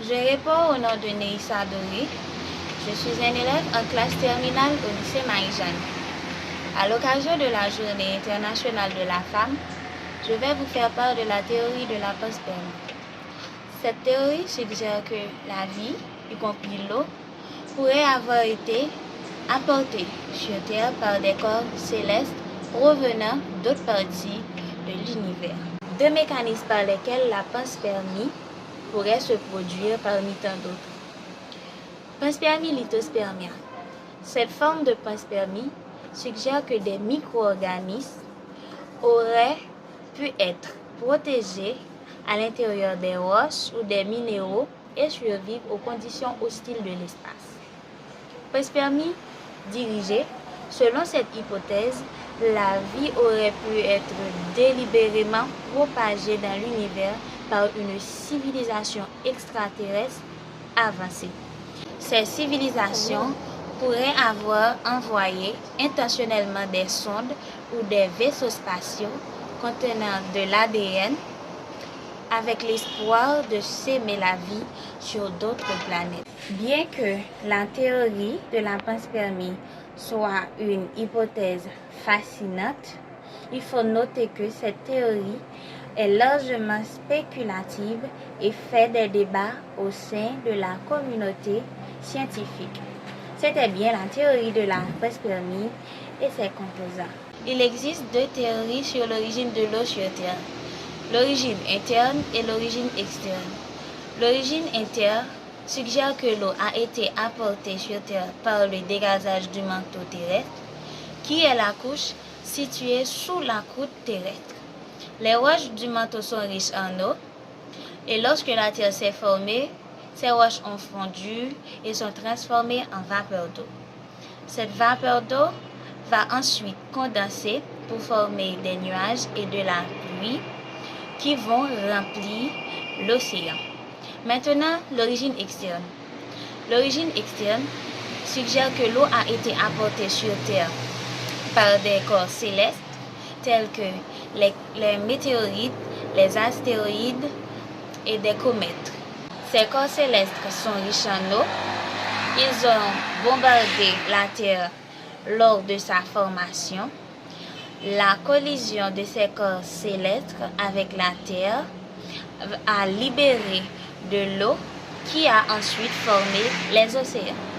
Je réponds au nom de Neissa Doré. Je suis un élève en classe terminale au lycée Marie-Jeanne. À l'occasion de la Journée internationale de la femme, je vais vous faire part de la théorie de la panspermie. Cette théorie suggère que la vie, y compris l'eau, pourrait avoir été apportée sur Terre par des corps célestes provenant d'autres parties de l'univers. Deux mécanismes par lesquels la panspermie pourrait se produire parmi tant d'autres. Panspermie lithospermia. Cette forme de panspermie suggère que des micro-organismes auraient pu être protégés à l'intérieur des roches ou des minéraux et survivre aux conditions hostiles de l'espace. Panspermie dirigée. Selon cette hypothèse, la vie aurait pu être délibérément propagée dans l'univers par une civilisation extraterrestre avancée. Ces civilisations pourraient avoir envoyé intentionnellement des sondes ou des vaisseaux spatiaux contenant de l'ADN avec l'espoir de s'aimer la vie sur d'autres planètes. Bien que la théorie de la panspermie soit une hypothèse fascinante, il faut noter que cette théorie est largement spéculative et fait des débats au sein de la communauté scientifique. C'était bien la théorie de la panspermie et ses composants. Il existe deux théories sur l'origine de l'eau sur Terre. L'origine interne et l'origine externe. L'origine interne suggère que l'eau a été apportée sur Terre par le dégazage du manteau terrestre, qui est la couche située sous la croûte terrestre. Les roches du manteau sont riches en eau, et lorsque la Terre s'est formée, ces roches ont fondu et sont transformées en vapeur d'eau. Cette vapeur d'eau va ensuite condenser pour former des nuages et de la pluie qui vont remplir l'océan. Maintenant, l'origine externe. L'origine externe suggère que l'eau a été apportée sur Terre par des corps célestes tels que les météorites, les astéroïdes et des comètes. Ces corps célestes sont riches en eau. Ils ont bombardé la Terre lors de sa formation. La collision de ces corps célestes avec la Terre a libéré de l'eau qui a ensuite formé les océans.